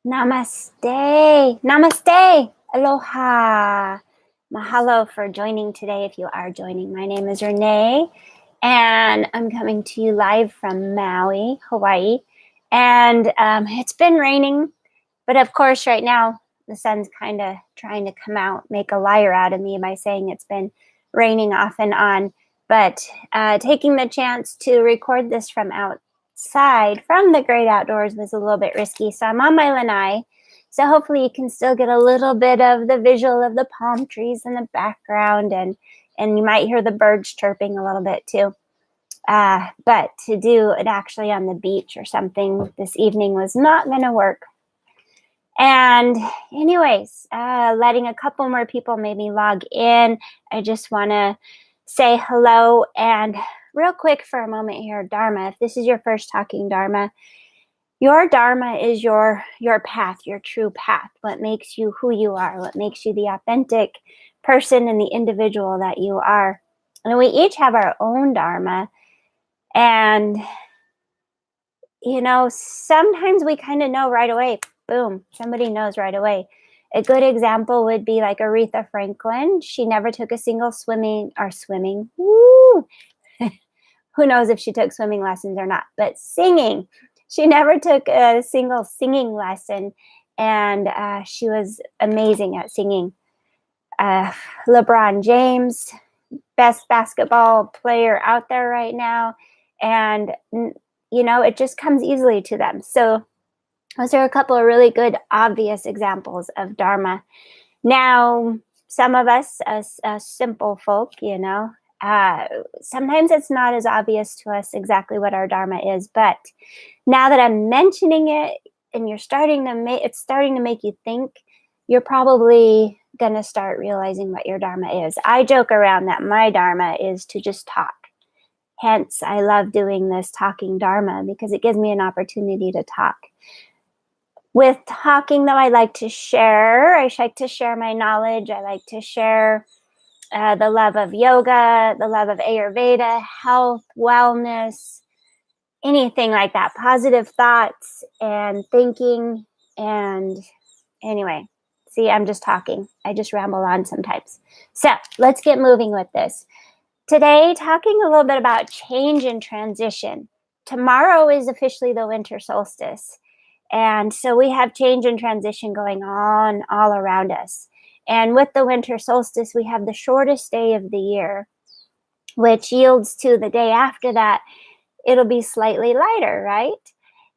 Namaste. Namaste. Aloha. Mahalo for joining today if you are joining. My name is Renee, and I'm coming to you live from Maui, Hawaii. And it's been raining, but of course, right now, the sun's kind of trying to come out, make a liar out of me by saying it's been raining off and on. But taking the chance to record this from outside, from the great outdoors, was a little bit risky. So I'm on my lanai. So hopefully you can still get a little bit of the visual of the palm trees in the background, and you might hear the birds chirping a little bit too. But to do it actually on the beach or something this evening was not going to work. And anyways, letting a couple more people maybe log in. I just want to say hello. And real quick for a moment here, Dharma, if this is your first talking Dharma, your Dharma is your path, your true path, what makes you who you are, what makes you the authentic person and the individual that you are. And we each have our own Dharma. And, you know, sometimes we kind of know right away. Boom, somebody knows right away. A good example would be like Aretha Franklin. She never took a single swimming. Woo! Who knows if she took swimming lessons or not, but singing. She never took a single singing lesson, and she was amazing at singing. LeBron James, best basketball player out there right now, and you know, it just comes easily to them. So those are a couple of really good, obvious examples of Dharma. Now, some of us, as simple folk, you know, sometimes it's not as obvious to us exactly what our Dharma is. But now that I'm mentioning it, and it's starting to make you think, you're probably going to start realizing what your Dharma is. I joke around that my Dharma is to just talk. Hence, I love doing this talking Dharma because it gives me an opportunity to talk. With talking, though, I like to share. I like to share my knowledge. I like to share the love of yoga, the love of Ayurveda, health, wellness, anything like that. Positive thoughts and thinking. And anyway, see, I'm just talking. I just ramble on sometimes. So let's get moving with this. Today, talking a little bit about change and transition. Tomorrow is officially the winter solstice. And so we have change and transition going on all around us. And with the winter solstice, we have the shortest day of the year, which yields to the day after that, it'll be slightly lighter, right?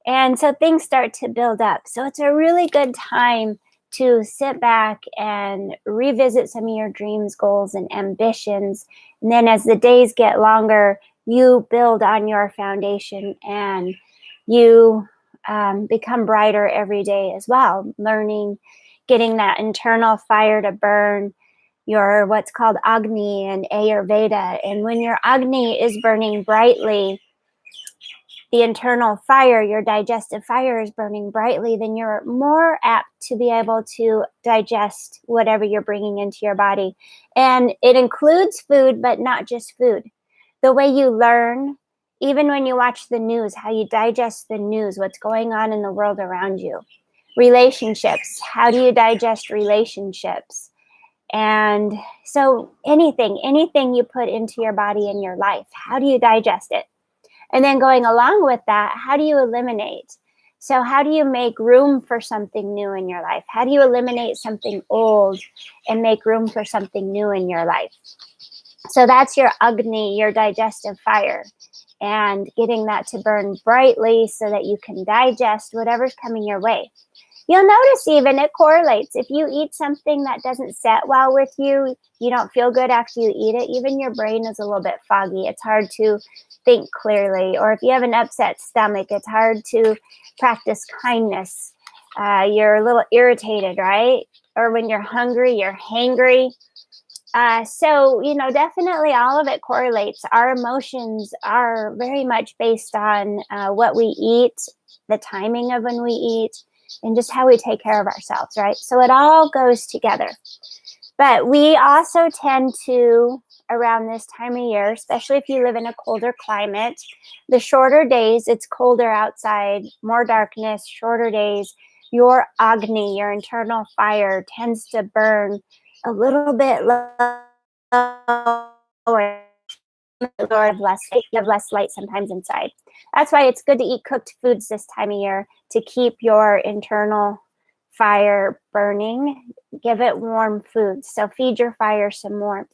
And so things start to build up. So it's a really good time to sit back and revisit some of your dreams, goals, and ambitions. And then as the days get longer, you build on your foundation and you become brighter every day as well, learning, getting that internal fire to burn, your what's called Agni and Ayurveda. And when your Agni is burning brightly, the internal fire, your digestive fire is burning brightly, then you're more apt to be able to digest whatever you're bringing into your body. And it includes food, but not just food. The way you learn, even when you watch the news, how you digest the news, what's going on in the world around you. Relationships, how do you digest relationships? And so anything you put into your body in your life, how do you digest it? And then going along with that, how do you eliminate? So how do you make room for something new in your life? How do you eliminate something old and make room for something new in your life? So that's your Agni, your digestive fire, and getting that to burn brightly so that you can digest whatever's coming your way. You'll notice even it correlates. If you eat something that doesn't set well with you, you don't feel good after you eat it, even your brain is a little bit foggy. It's hard to think clearly. Or if you have an upset stomach, it's hard to practice kindness. You're a little irritated, right? Or when you're hungry, you're hangry. So, you know, definitely all of it correlates. Our emotions are very much based on what we eat, the timing of when we eat, and just how we take care of ourselves, right? So it all goes together. But we also tend to, around this time of year, especially if you live in a colder climate, the shorter days, it's colder outside, more darkness, shorter days, your Agni, your internal fire, tends to burn a little bit lower. You have less light sometimes inside. That's why it's good to eat cooked foods this time of year to keep your internal fire burning. Give it warm foods. So feed your fire some warmth.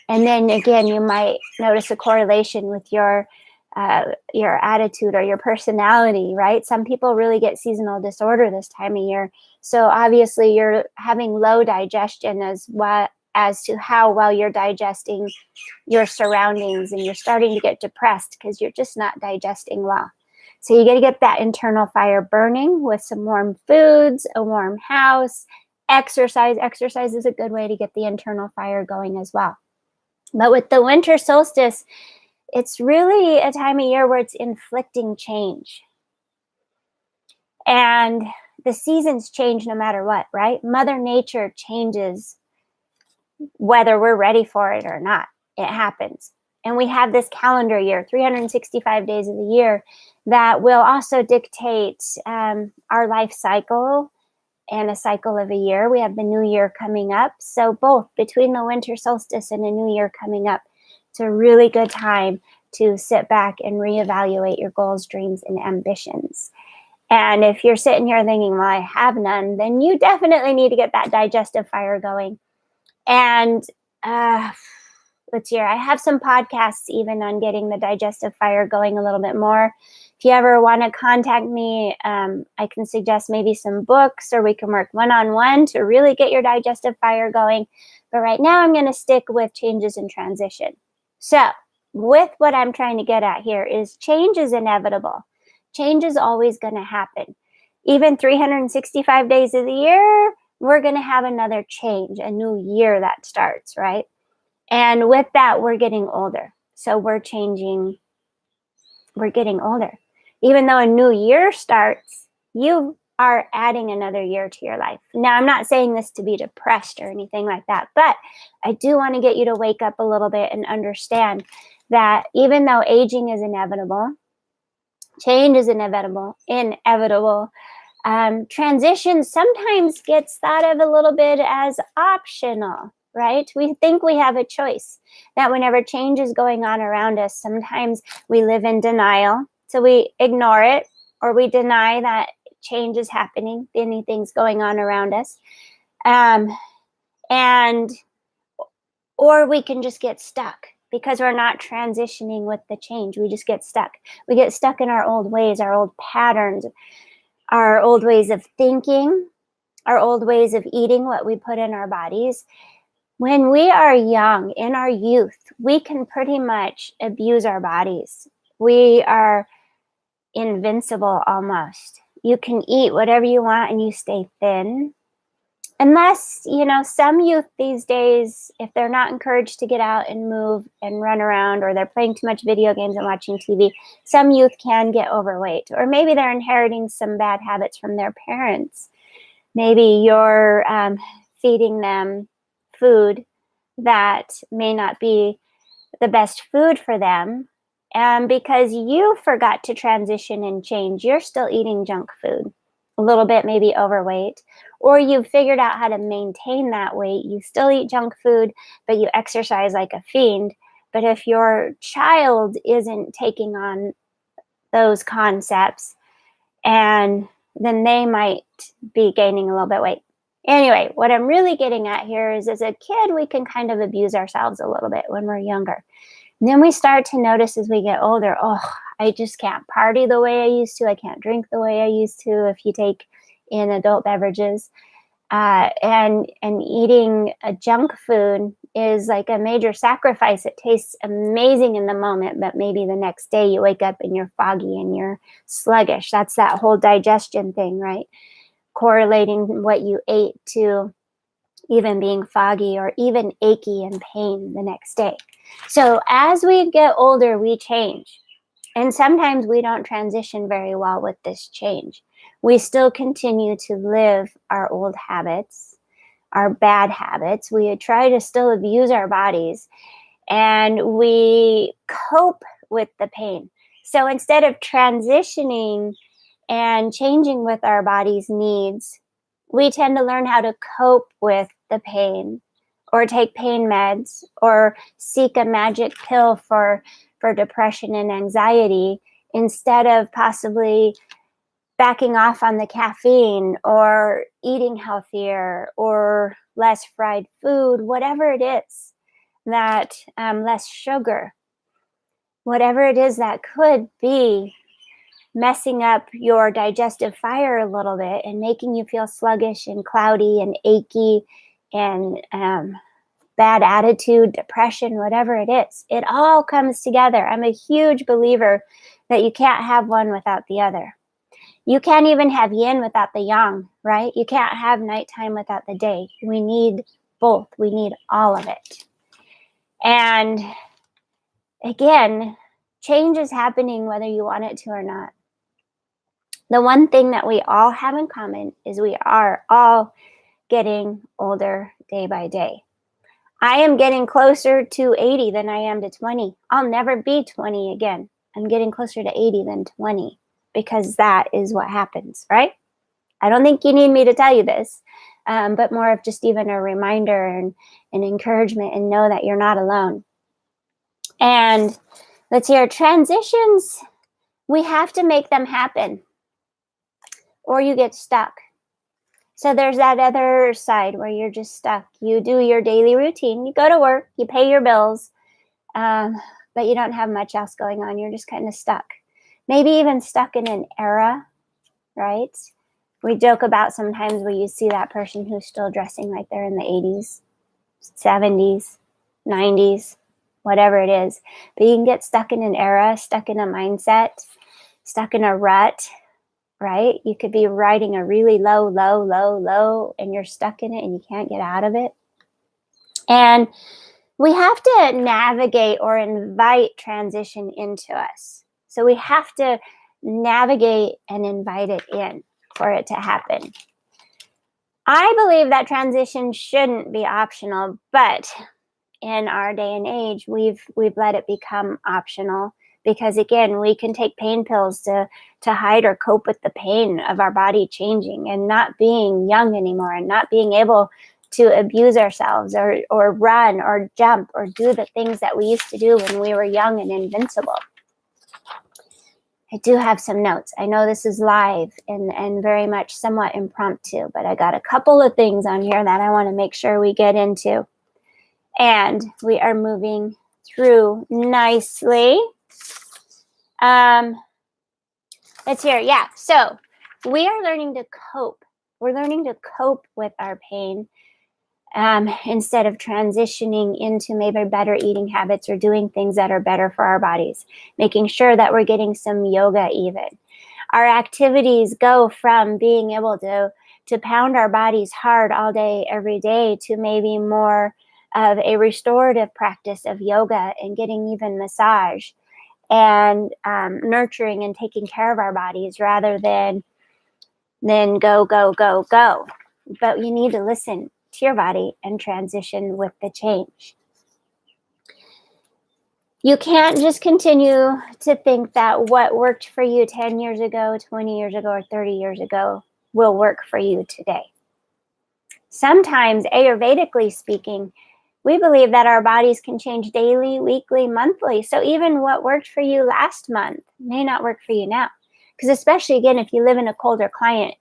And then again, you might notice a correlation with your attitude or your personality, right? Some people really get seasonal disorder this time of year. So obviously you're having low digestion as to how well you're digesting your surroundings, and you're starting to get depressed because you're just not digesting well. So you got to get that internal fire burning with some warm foods, a warm house, exercise. Exercise is a good way to get the internal fire going as well. But with the winter solstice, it's really a time of year where it's inflicting change. And the seasons change no matter what, right? Mother Nature changes whether we're ready for it or not. It happens. And we have this calendar year, 365 days of the year, that will also dictate our life cycle and a cycle of a year. We have the new year coming up. So both between the winter solstice and the new year coming up, it's a really good time to sit back and reevaluate your goals, dreams, and ambitions. And if you're sitting here thinking, well, I have none, then you definitely need to get that digestive fire going. And let's see, I have some podcasts even on getting the digestive fire going a little bit more. If you ever want to contact me, I can suggest maybe some books, or we can work one-on-one to really get your digestive fire going. But right now I'm going to stick with changes and transition. So with what I'm trying to get at here is change is inevitable. Change is always going to happen. Even 365 days of the year, we're going to have another change, a new year that starts, right? And with that, we're getting older. So we're changing, we're getting older. Even though a new year starts, you are adding another year to your life. Now, I'm not saying this to be depressed or anything like that, but I do want to get you to wake up a little bit and understand that even though aging is inevitable, change is inevitable, transition sometimes gets thought of a little bit as optional, right? We think we have a choice, that whenever change is going on around us, sometimes we live in denial. So we ignore it, or we deny that change is happening, anything's going on around us. Or we can just get stuck because we're not transitioning with the change. We just get stuck. We get stuck in our old ways, our old patterns, our old ways of thinking, our old ways of eating, what we put in our bodies. When we are young, in our youth, we can pretty much abuse our bodies. We are invincible almost. You can eat whatever you want and you stay thin. Unless, some youth these days, if they're not encouraged to get out and move and run around, or they're playing too much video games and watching TV, some youth can get overweight. Or maybe they're inheriting some bad habits from their parents. Maybe you're feeding them food that may not be the best food for them. And because you forgot to transition and change, you're still eating junk food, a little bit maybe overweight, or you've figured out how to maintain that weight. You still eat junk food, but you exercise like a fiend. But if your child isn't taking on those concepts, and then they might be gaining a little bit of weight. Anyway, what I'm really getting at here is, as a kid, we can kind of abuse ourselves a little bit when we're younger. And then we start to notice as we get older, I just can't party the way I used to. I can't drink the way I used to if you take in adult beverages. And eating a junk food is like a major sacrifice. It tastes amazing in the moment, but maybe the next day you wake up and you're foggy and you're sluggish. That's that whole digestion thing, right? Correlating what you ate to even being foggy or even achy and pain the next day. So as we get older, we change. And sometimes we don't transition very well with this change. We still continue to live our old habits, our bad habits. We try to still abuse our bodies, and we cope with the pain. So instead of transitioning and changing with our body's needs, we tend to learn how to cope with the pain or take pain meds or seek a magic pill for depression and anxiety instead of possibly backing off on the caffeine or eating healthier or less fried food, whatever it is that less sugar, whatever it is that could be messing up your digestive fire a little bit and making you feel sluggish and cloudy and achy and bad attitude, depression, whatever it is. It all comes together. I'm a huge believer that you can't have one without the other. You can't even have yin without the yang, right? You can't have nighttime without the day. We need both. We need all of it. And again, change is happening whether you want it to or not. The one thing that we all have in common is we are all getting older day by day. I am getting closer to 80 than I am to 20. I'll never be 20 again. I'm getting closer to 80 than 20 because that is what happens, right? I don't think you need me to tell you this, but more of just even a reminder and an encouragement, and know that you're not alone. And let's hear transitions. We have to make them happen, or you get stuck. So there's that other side where you're just stuck. You do your daily routine. You go to work. You pay your bills. But you don't have much else going on. You're just kind of stuck. Maybe even stuck in an era, right? We joke about sometimes where you see that person who's still dressing like they're in the 80s, 70s, 90s, whatever it is. But you can get stuck in an era, stuck in a mindset, stuck in a rut, right? You could be riding a really low, and you're stuck in it and you can't get out of it. And we have to navigate or invite transition into us. So we have to navigate and invite it in for it to happen. I believe that transition shouldn't be optional, but in our day and age, we've let it become optional because, again, we can take pain pills to hide or cope with the pain of our body changing and not being young anymore and not being able to abuse ourselves or run or jump or do the things that we used to do when we were young and invincible. I do have some notes. I know this is live and very much somewhat impromptu, but I got a couple of things on here that I want to make sure we get into. And we are moving through nicely. Let's hear. Yeah. So we are learning to cope. We're learning to cope with our pain instead of transitioning into maybe better eating habits or doing things that are better for our bodies, making sure that we're getting some yoga even. Our activities go from being able to pound our bodies hard all day, every day, to maybe more of a restorative practice of yoga and getting even massage and nurturing and taking care of our bodies rather than go. But you need to listen to your body and transition with the change. You can't just continue to think that what worked for you 10 years ago, 20 years ago, or 30 years ago will work for you today. Sometimes, Ayurvedically speaking, we believe that our bodies can change daily, weekly, monthly. So even what worked for you last month may not work for you now. Because especially, again, if you live in a colder climate,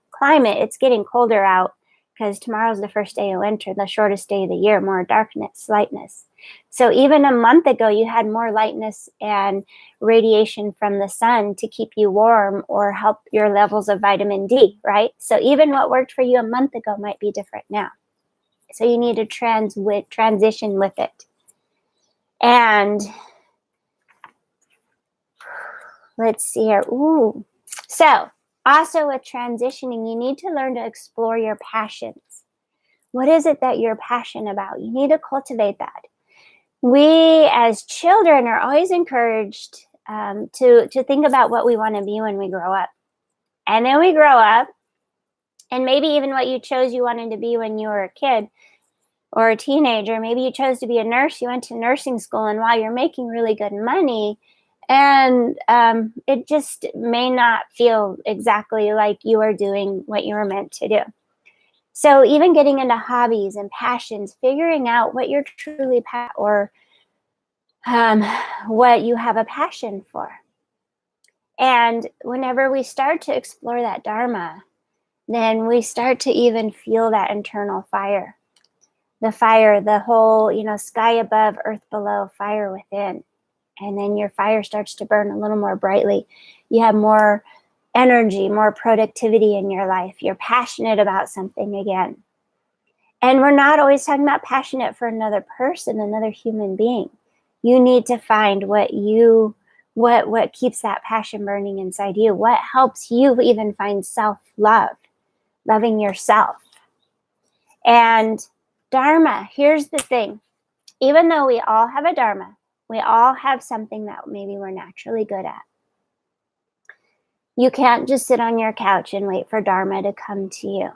it's getting colder out because tomorrow's the first day of winter, the shortest day of the year, more darkness, lightness. So even a month ago, you had more lightness and radiation from the sun to keep you warm or help your levels of vitamin D, right? So even what worked for you a month ago might be different now. So you need to transition with it. And let's see here. Ooh. So also with transitioning, you need to learn to explore your passions. What is it that you're passionate about? You need to cultivate that. We as children are always encouraged to think about what we want to be when we grow up. And then we grow up, and maybe even what you chose you wanted to be when you were a kid or a teenager. Maybe you chose to be a nurse. You went to nursing school, and while you're making really good money, And it just may not feel exactly like you are doing what you were meant to do. So even getting into hobbies and passions, figuring out what you're truly or what you have a passion for. And whenever we start to explore that Dharma, then we start to even feel that internal fire. The fire, the whole, sky above, earth below, fire within. And then your fire starts to burn a little more brightly. You have more energy, more productivity in your life. You're passionate about something again. And we're not always talking about passionate for another person, another human being. You need to find what keeps that passion burning inside you. What helps you even find self-love, loving yourself. And Dharma, here's the thing. Even though we all have a Dharma, we all have something that maybe we're naturally good at. You can't just sit on your couch and wait for Dharma to come to you.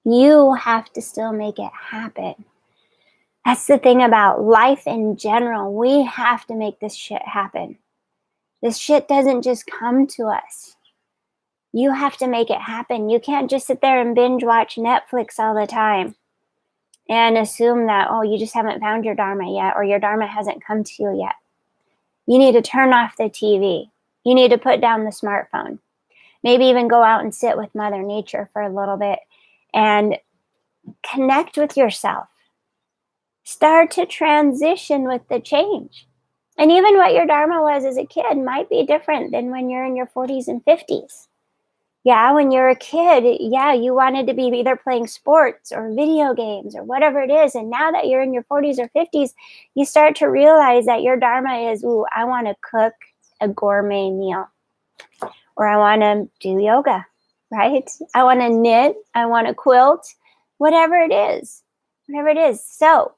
You have to still make it happen. That's the thing about life in general. We have to make this shit happen. This shit doesn't just come to us. You have to make it happen. You can't just sit there and binge watch Netflix all the time and assume that, you just haven't found your Dharma yet, or your Dharma hasn't come to you yet. You need to turn off the TV. You need to put down the smartphone. Maybe even go out and sit with Mother Nature for a little bit and connect with yourself. Start to transition with the change. And even what your Dharma was as a kid might be different than when you're in your 40s and 50s. Yeah, when you're a kid, you wanted to be either playing sports or video games or whatever it is. And now that you're in your 40s or 50s, you start to realize that your Dharma is, I want to cook a gourmet meal. Or I want to do yoga, right? I want to knit. I want to quilt. Whatever it is. So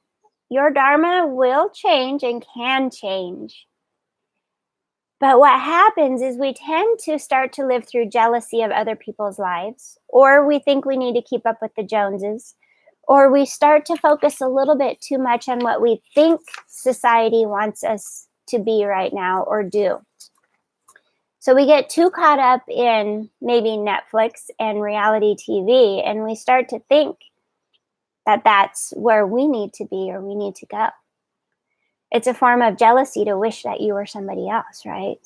your Dharma will change and can change. But what happens is we tend to start to live through jealousy of other people's lives, or we think we need to keep up with the Joneses, or we start to focus a little bit too much on what we think society wants us to be right now or do. So we get too caught up in maybe Netflix and reality TV, and we start to think that that's where we need to be or we need to go. It's a form of jealousy to wish that you were somebody else, right?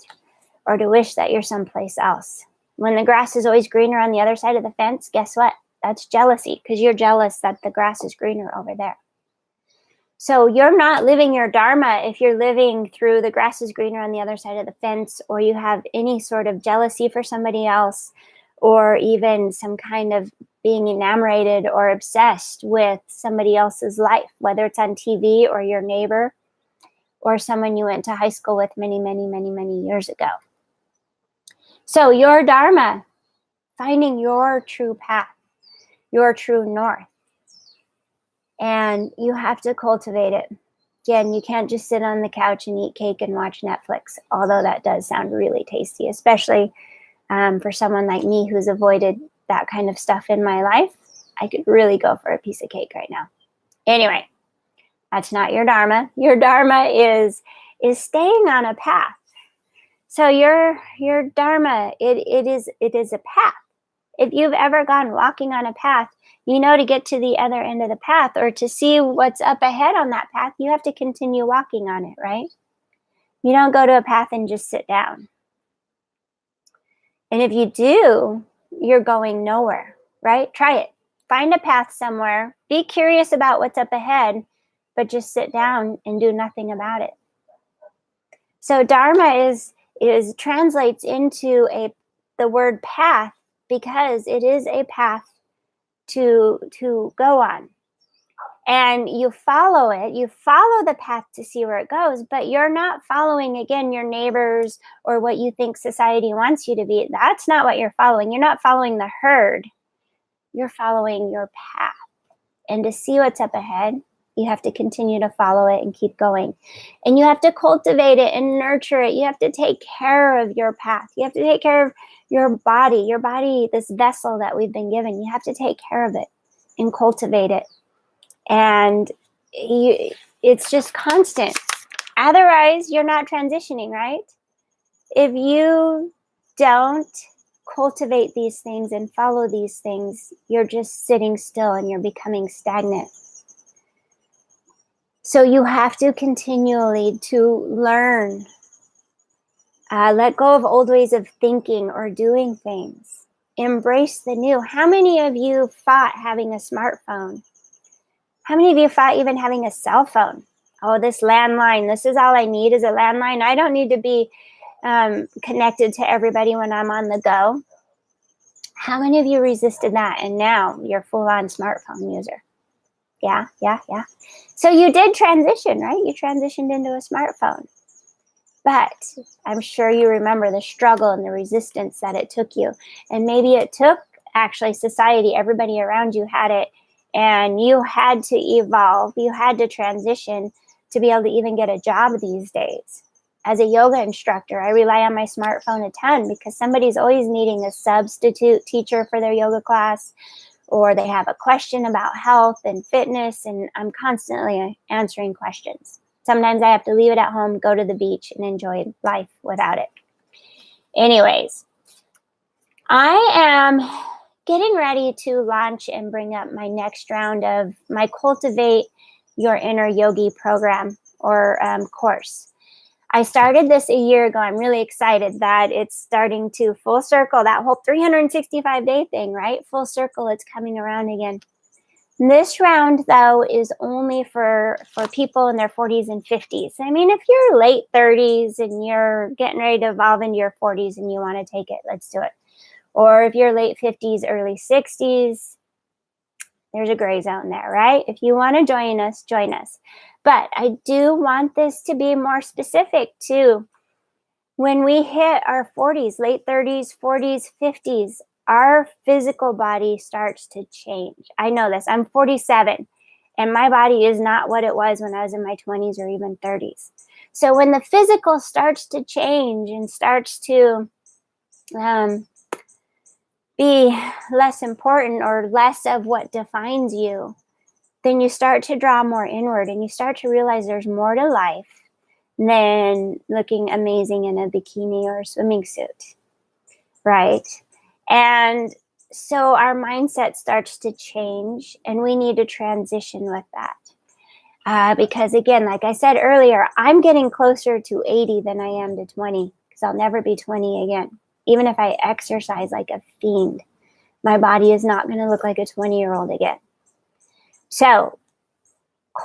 Or to wish that you're someplace else. When the grass is always greener on the other side of the fence, guess what? That's jealousy, because you're jealous that the grass is greener over there. So you're not living your Dharma if you're living through the grass is greener on the other side of the fence, or you have any sort of jealousy for somebody else, or even some kind of being enamored or obsessed with somebody else's life, whether it's on TV or your neighbor or someone you went to high school with many, many, many, many years ago. So your Dharma, finding your true path, your true north. And you have to cultivate it. Again, you can't just sit on the couch and eat cake and watch Netflix, although that does sound really tasty, especially for someone like me who's avoided that kind of stuff in my life. I could really go for a piece of cake right now. Anyway, that's not your Dharma. Your Dharma is staying on a path. So your Dharma, it is a path. If you've ever gone walking on a path, you know to get to the other end of the path or to see what's up ahead on that path, you have to continue walking on it, right? You don't go to a path and just sit down. And if you do, you're going nowhere, right? Try it. Find a path somewhere. Be curious about what's up ahead, but just sit down and do nothing about it. So Dharma is translates into the word path because it is a path to go on. And you follow it. You follow the path to see where it goes, but you're not following, again, your neighbors or what you think society wants you to be. That's not what you're following. You're not following the herd. You're following your path. And to see what's up ahead, you have to continue to follow it and keep going. And you have to cultivate it and nurture it. You have to take care of your path. You have to take care of your body, this vessel that we've been given. You have to take care of it and cultivate it. And it's just constant Otherwise, you're not transitioning, right? If you don't cultivate these things and follow these things, you're just sitting still and you're becoming stagnant. So you have to continually to learn, let go of old ways of thinking or doing things. Embrace the new. How many of you fought having a smartphone? How many of you fought even having a cell phone? Oh, this landline, this is all I need is a landline. I don't need to be connected to everybody when I'm on the go. How many of you resisted that and now you're full-on smartphone user? Yeah. So you did transition, right? You transitioned into a smartphone. But I'm sure you remember the struggle and the resistance that it took you. And maybe it took actually society, everybody around you had it, and you had to evolve, you had to transition to be able to even get a job these days. As a yoga instructor, I rely on my smartphone a ton because somebody's always needing a substitute teacher for their yoga class, or they have a question about health and fitness, and I'm constantly answering questions. Sometimes I have to leave it at home, go to the beach, and enjoy life without it. Anyways, I am getting ready to launch and bring up my next round of my Cultivate Your Inner Yogi program or course. I started this a year ago. I'm really excited that it's starting to full circle, that whole 365-day thing, right? Full circle, it's coming around again. This round, though, is only for people in their 40s and 50s. I mean, if you're late 30s and you're getting ready to evolve into your 40s and you want to take it, let's do it. Or if you're late 50s, early 60s, there's a gray zone there, right? If you want to join us, join us. But I do want this to be more specific too. When we hit our 40s, late 30s, 40s, 50s, our physical body starts to change. I know this. I'm 47, and my body is not what it was when I was in my 20s or even 30s. So when the physical starts to change and starts to be less important or less of what defines you, then you start to draw more inward and you start to realize there's more to life than looking amazing in a bikini or a swimming suit, right? And so our mindset starts to change and we need to transition with that. Because again, like I said earlier, I'm getting closer to 80 than I am to 20 because I'll never be 20 again. Even if I exercise like a fiend, my body is not going to look like a 20-year-old again. So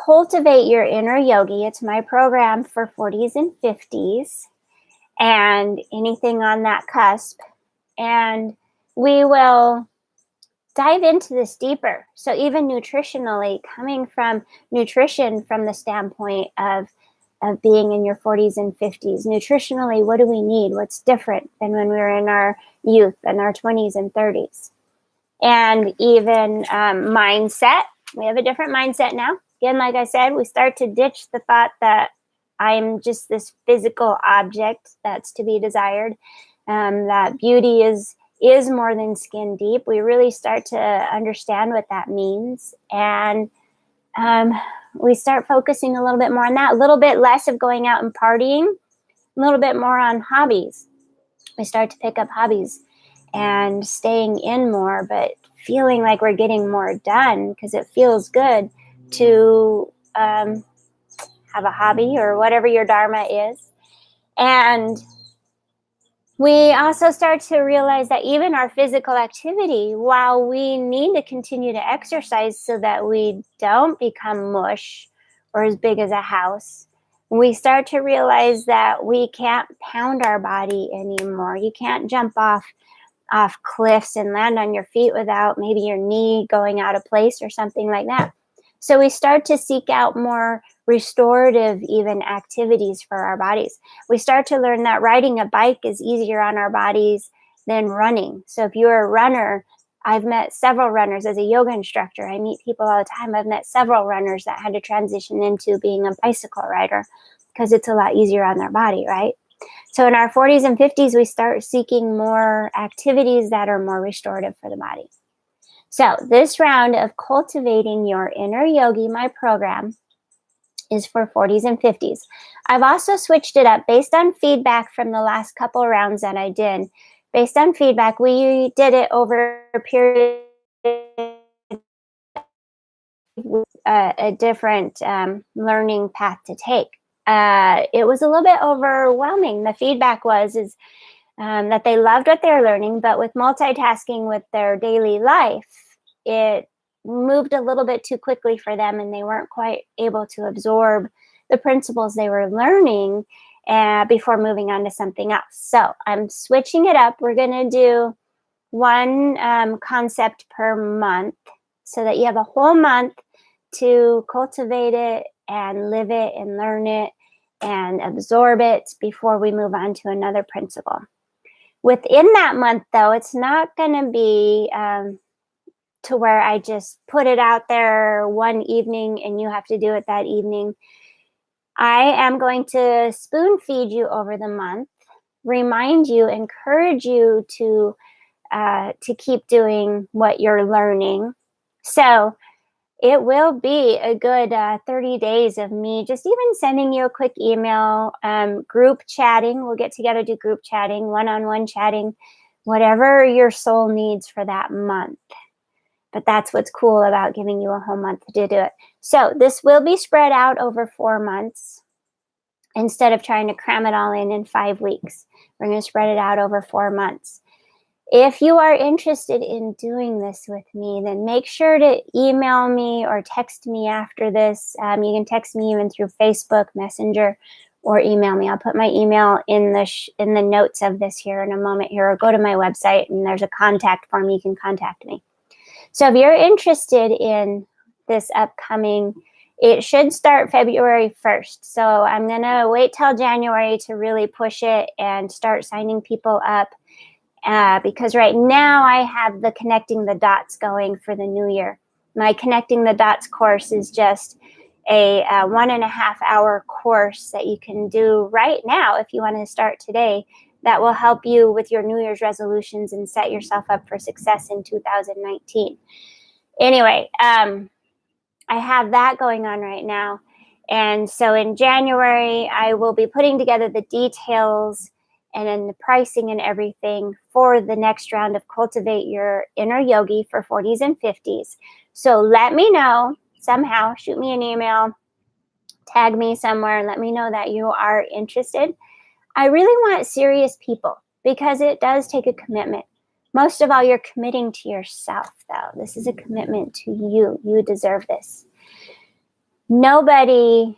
Cultivate Your Inner Yogi. It's my program for 40s and 50s and anything on that cusp. And we will dive into this deeper. So even nutritionally, coming from nutrition from the standpoint of being in your 40s and 50s, nutritionally, what do we need? What's different than when we were in our youth and our 20s and 30s? And even mindset. We have a different mindset now. Again, like I said, we start to ditch the thought that I'm just this physical object that's to be desired. That beauty is more than skin deep. We really start to understand what that means. And we start focusing a little bit more on that, a little bit less of going out and partying, a little bit more on hobbies. We start to pick up hobbies and staying in more, but feeling like we're getting more done because it feels good to have a hobby or whatever your Dharma is. And we also start to realize that even our physical activity, while we need to continue to exercise so that we don't become mush or as big as a house, we start to realize that we can't pound our body anymore. You can't jump off cliffs and land on your feet without maybe your knee going out of place or something like that. So we start to seek out more restorative even activities for our bodies. We start to learn that riding a bike is easier on our bodies than running. So if you're a runner, I've met several runners as a yoga instructor. I meet people all the time. I've met several runners that had to transition into being a bicycle rider because it's a lot easier on their body, right? So in our 40s and 50s, we start seeking more activities that are more restorative for the body. So this round of Cultivating Your Inner Yogi, my program, is for 40s and 50s. I've also switched it up based on feedback from the last couple rounds that I did. Based on feedback, we did it over a period with a different learning path to take. It was a little bit overwhelming. The feedback was that they loved what they're learning, but with multitasking with their daily life, it moved a little bit too quickly for them, and they weren't quite able to absorb the principles they were learning before moving on to something else. So I'm switching it up. We're going to do one concept per month so that you have a whole month to cultivate it and live it and learn it and absorb it before we move on to another principle. Within that month, though, it's not going to be to where I just put it out there one evening and you have to do it that evening. I am going to spoon feed you over the month, remind you, encourage you to keep doing what you're learning. So it will be a good 30 days of me just even sending you a quick email, group chatting. We'll get together, do group chatting, one-on-one chatting, whatever your soul needs for that month. But that's what's cool about giving you a whole month to do it. So this will be spread out over 4 months instead of trying to cram it all in 5 weeks. We're going to spread it out over 4 months. If you are interested in doing this with me, then make sure to email me or text me after this. You can text me even through Facebook Messenger or email me. I'll put my email in the notes of this here in a moment here, or go to my website and there's a contact form. You can contact me. So if you're interested in this upcoming, it should start February 1st. So I'm going to wait till January to really push it and start signing people up. Because right now I have the Connecting the Dots going for the new year. My Connecting the Dots course is just a 1.5 hour course that you can do right now if you want to start today. That will help you with your New Year's resolutions and set yourself up for success in 2019. Anyway, I have that going on right now. And so in January, I will be putting together the details and then the pricing and everything for the next round of Cultivate Your Inner Yogi for 40s and 50s. So let me know somehow, shoot me an email, tag me somewhere, and let me know that you are interested. I really want serious people because it does take a commitment. Most of all, you're committing to yourself, though. This is a commitment to you. You deserve this. Nobody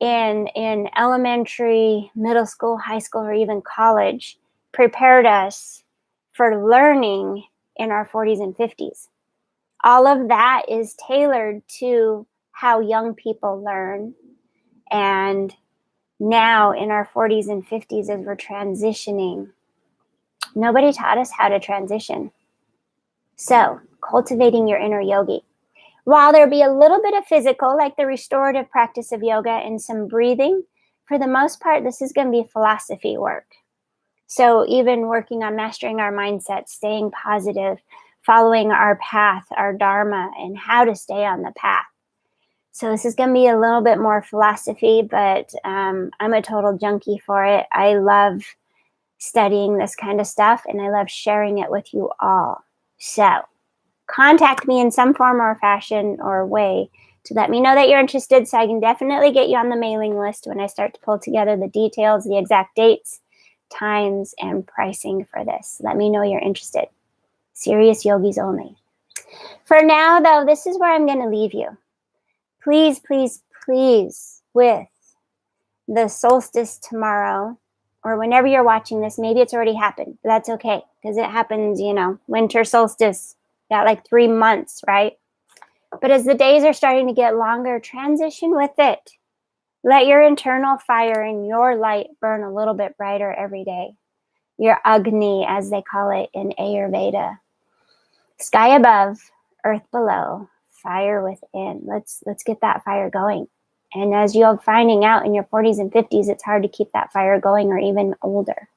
in elementary, middle school, high school, or even college prepared us for learning in our 40s and 50s. All of that is tailored to how young people learn. And now in our 40s and 50s, as we're transitioning, nobody taught us how to transition. So cultivating your inner yogi. While there be a little bit of physical, like the restorative practice of yoga and some breathing, for the most part, this is going to be philosophy work. So even working on mastering our mindset, staying positive, following our path, our Dharma, and how to stay on the path. So this is going to be a little bit more philosophy, but I'm a total junkie for it. I love studying this kind of stuff, and I love sharing it with you all. So contact me in some form or fashion or way to let me know that you're interested, so I can definitely get you on the mailing list when I start to pull together the details, the exact dates, times, and pricing for this. Let me know you're interested. Serious yogis only. For now, though, this is where I'm going to leave you. Please, please, please, with the solstice tomorrow, or whenever you're watching this, maybe it's already happened, but that's okay, because it happens, winter solstice. Got like 3 months, right? But as the days are starting to get longer, transition with it. Let your internal fire and your light burn a little bit brighter every day. Your Agni, as they call it in Ayurveda. Sky above, earth below, fire within. Let's get that fire going. And as you're finding out in your 40s and 50s, it's hard to keep that fire going, or even older.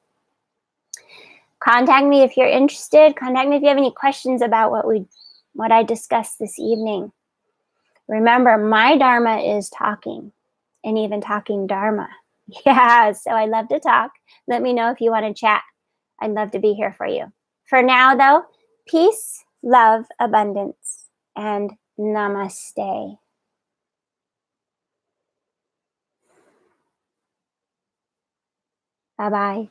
Contact me if you're interested. Contact me if you have any questions about what I discussed this evening. Remember, my Dharma is talking. and even talking Dharma. Yeah, so I love to talk. Let me know if you want to chat. I'd love to be here for you. For now, though, peace, love, abundance, and namaste. Bye-bye.